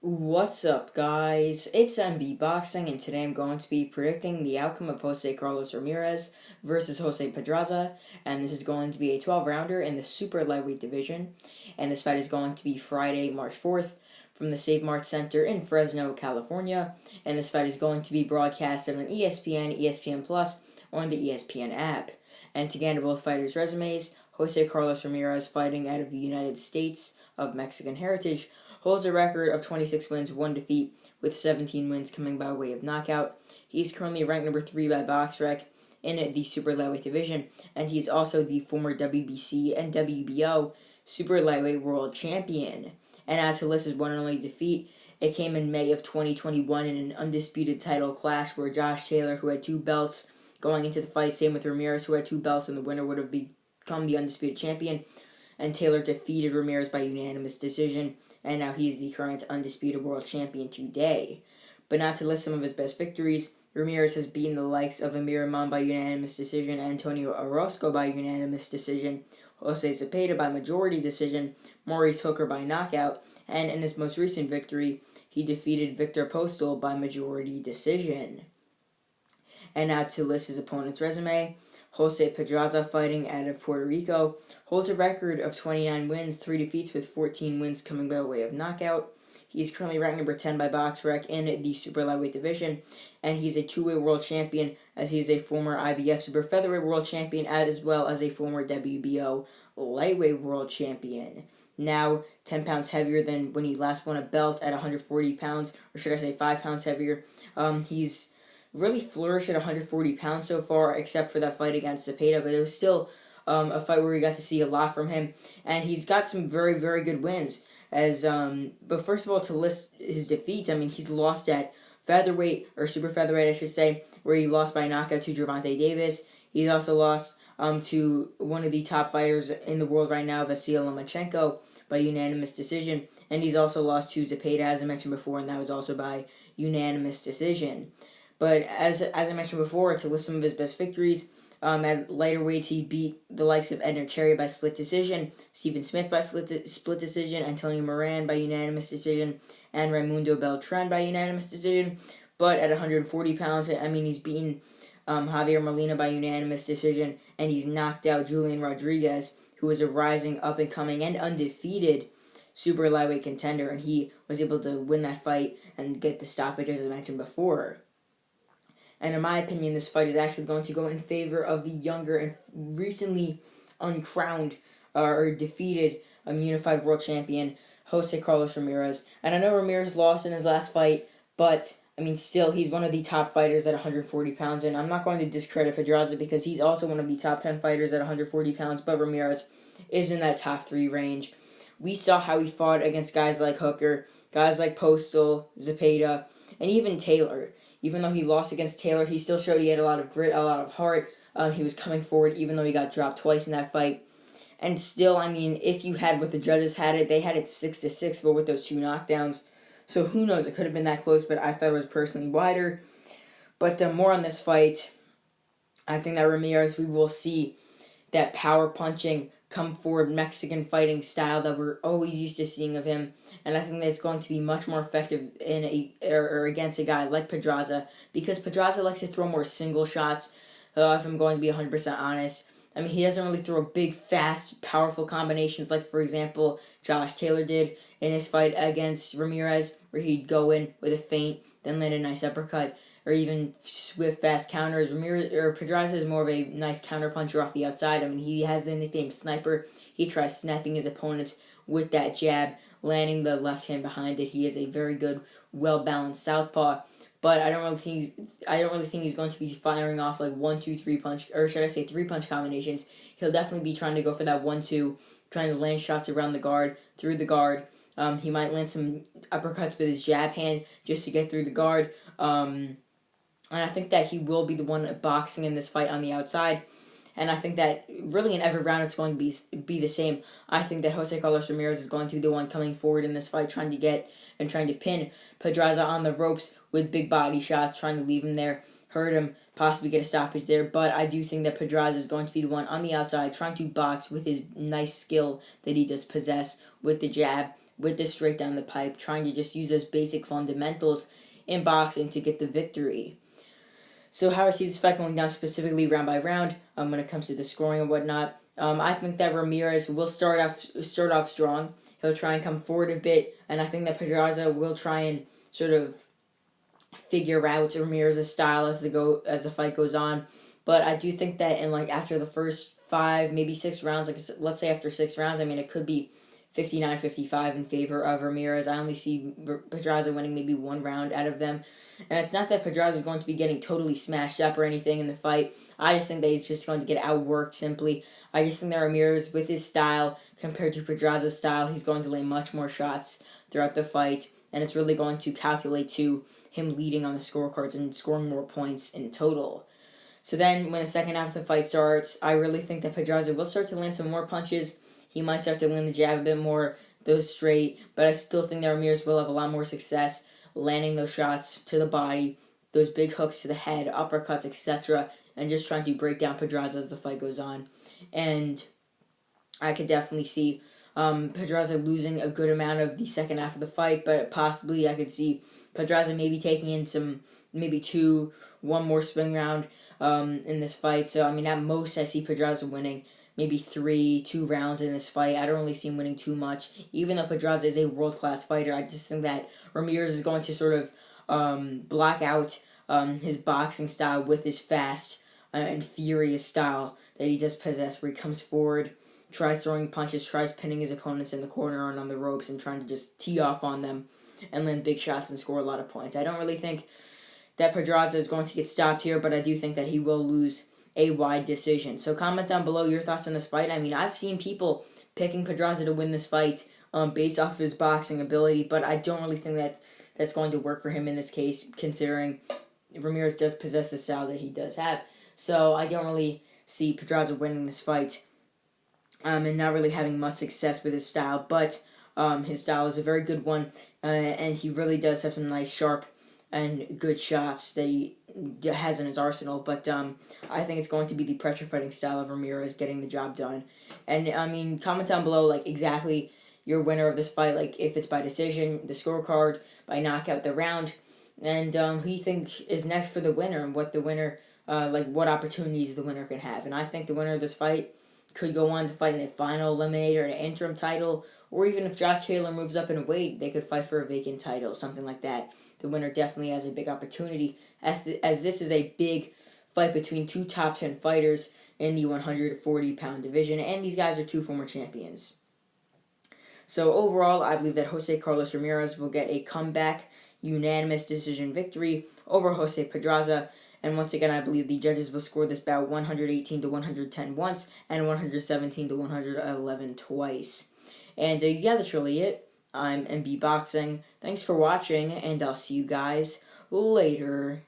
What's up, guys? It's MB Boxing, and today I'm going to be predicting the outcome of Jose Carlos Ramirez versus Jose Pedraza, and this is going to be a 12-rounder in the super lightweight division, and this fight is going to be Friday, March 4th, from the Save Mart Center in Fresno, California, and this fight is going to be broadcasted on ESPN, ESPN Plus, or on the ESPN app. And to get into both fighters' resumes, Jose Carlos Ramirez, fighting out of the United States of Mexican heritage, holds a record of 26 wins, 1 defeat, with 17 wins coming by way of knockout. He's currently ranked number 3 by BoxRec in the super lightweight division, and he's also the former WBC and WBO super lightweight world champion. And as to list his one and only defeat, it came in May of 2021 in an undisputed title clash where Josh Taylor, who had 2 belts going into the fight, same with Ramirez, who had 2 belts, and the winner would have become the undisputed champion, and Taylor defeated Ramirez by unanimous decision, and now he's the current undisputed world champion today. But not to list some of his best victories, Ramirez has beaten the likes of Amir Imam by unanimous decision, Antonio Orozco by unanimous decision, Jose Zepeda by majority decision, Maurice Hooker by knockout, and in his most recent victory, he defeated Victor Postal by majority decision. And now to list his opponent's resume, Jose Pedraza, fighting out of Puerto Rico, holds a record of 29 wins, 3 defeats, with 14 wins coming by way of knockout. He's currently ranked number 10 by BoxRec in the super lightweight division, and he's a two-way world champion, as he is a former IBF super-featherweight world champion, as well as a former WBO lightweight world champion. Now 10 pounds heavier than when he last won a belt at 140 pounds, or should I say 5 pounds heavier. He's really flourished at 140 pounds so far, except for that fight against Zepeda, but it was still a fight where we got to see a lot from him, and he's got some very, very good wins. But first of all, to list his defeats, he's lost at featherweight, or super featherweight, I should say, where he lost by knockout to Gervonta Davis. He's also lost to one of the top fighters in the world right now, Vasyl Lomachenko, by unanimous decision, and he's also lost to Zepeda, as I mentioned before, and that was also by unanimous decision. But as I mentioned before, to list some of his best victories, at lighter weights, he beat the likes of Edner Cherry by split decision, Stephen Smith by split decision, Antonio Moran by unanimous decision, and Raimundo Beltran by unanimous decision. But at 140 pounds, he's beaten Javier Molina by unanimous decision, and he's knocked out Julian Rodriguez, who is a rising, up-and-coming, and undefeated super lightweight contender, and he was able to win that fight and get the stoppage, as I mentioned before. And in my opinion, this fight is actually going to go in favor of the younger and recently uncrowned or defeated unified world champion, Jose Carlos Ramirez. And I know Ramirez lost in his last fight, but still, he's one of the top fighters at 140 pounds. And I'm not going to discredit Pedraza because he's also one of the top 10 fighters at 140 pounds, but Ramirez is in that top 3 range. We saw how he fought against guys like Hooker, guys like Postal, Zepeda, and even Taylor. Even though he lost against Taylor, he still showed he had a lot of grit, a lot of heart. He was coming forward even though he got dropped twice in that fight. And still, if you had what the judges had it, they had it 6-6, but with those 2 knockdowns. So who knows, it could have been that close, but I thought it was personally wider. But more on this fight, I think that Ramirez, we will see that power punching, come forward Mexican fighting style that we're always used to seeing of him, and I think that it's going to be much more effective against a guy like Pedraza, because Pedraza likes to throw more single shots. If I'm going to be 100% honest, he doesn't really throw big, fast, powerful combinations like, for example, Josh Taylor did in his fight against Ramirez, where he'd go in with a feint, then land a nice uppercut, or even swift, fast counters. Pedraza is more of a nice counterpuncher off the outside. He has the nickname Sniper. He tries snapping his opponents with that jab, landing the left hand behind it. He is a very good, well-balanced southpaw. But I don't really think he's going to be firing off like 1-2-3 punch, or should I say 3-punch combinations. He'll definitely be trying to go for that 1-2, trying to land shots around the guard, through the guard. He might land some uppercuts with his jab hand just to get through the guard. And I think that he will be the one boxing in this fight on the outside. And I think that really in every round it's going to be the same. I think that Jose Carlos Ramirez is going to be the one coming forward in this fight, trying to pin Pedraza on the ropes with big body shots, trying to leave him there, hurt him, possibly get a stoppage there. But I do think that Pedraza is going to be the one on the outside, trying to box with his nice skill that he does possess with the jab, with this straight down the pipe, trying to just use those basic fundamentals in boxing to get the victory. So how I see this fight going down specifically round by round, when it comes to the scoring and whatnot, I think that Ramirez will start off strong. He'll try and come forward a bit, and I think that Pedraza will try and sort of figure out Ramirez's style as the fight goes on. But I do think that after the first 5, maybe 6 rounds, let's say after 6 rounds, it could be 59-55 in favor of Ramirez. I only see Pedraza winning maybe 1 round out of them. And it's not that Pedraza is going to be getting totally smashed up or anything in the fight. I just think that he's just going to get outworked simply. I just think that Ramirez, with his style compared to Pedraza's style, he's going to lay much more shots throughout the fight. And it's really going to calculate to him leading on the scorecards and scoring more points in total. So then when the second half of the fight starts, I really think that Pedraza will start to land some more punches. He might start to land the jab a bit more, those straight, but I still think that Ramirez will have a lot more success landing those shots to the body, those big hooks to the head, uppercuts, etc., and just trying to break down Pedraza as the fight goes on. And I could definitely see Pedraza losing a good amount of the second half of the fight, but possibly I could see Pedraza maybe taking in maybe 1 more swing round in this fight. So, at most I see Pedraza winning maybe 2 rounds in this fight. I don't really see him winning too much. Even though Pedraza is a world-class fighter, I just think that Ramirez is going to sort of block out his boxing style with his fast and furious style that he does possess, where he comes forward, tries throwing punches, tries pinning his opponents in the corner and on the ropes and trying to just tee off on them and land big shots and score a lot of points. I don't really think that Pedraza is going to get stopped here, but I do think that he will lose a wide decision. So comment down below your thoughts on this fight. I've seen people picking Pedraza to win this fight based off of his boxing ability, but I don't really think that that's going to work for him in this case, considering Ramirez does possess the style that he does have. So I don't really see Pedraza winning this fight and not really having much success with his style, but his style is a very good one, and he really does have some nice, sharp, and good shots that he has in his arsenal, but I think it's going to be the pressure fighting style of Ramirez getting the job done. And comment down below exactly your winner of this fight, if it's by decision, the scorecard, by knockout, the round, and who you think is next for the winner, and what the winner what opportunities the winner can have. And I think the winner of this fight could go on to fight in a final eliminator, an interim title, or even if Josh Taylor moves up in weight, they could fight for a vacant title, something like that. The winner definitely has a big opportunity, as this is a big fight between 2 top 10 fighters in the 140-pound division, and these guys are 2 former champions. So overall, I believe that Jose Carlos Ramirez will get a comeback, unanimous decision victory over Jose Pedraza. And once again, I believe the judges will score this bout 118-110 once and 117-111 twice. And yeah, that's really it. I'm MB Boxing. Thanks for watching, and I'll see you guys later.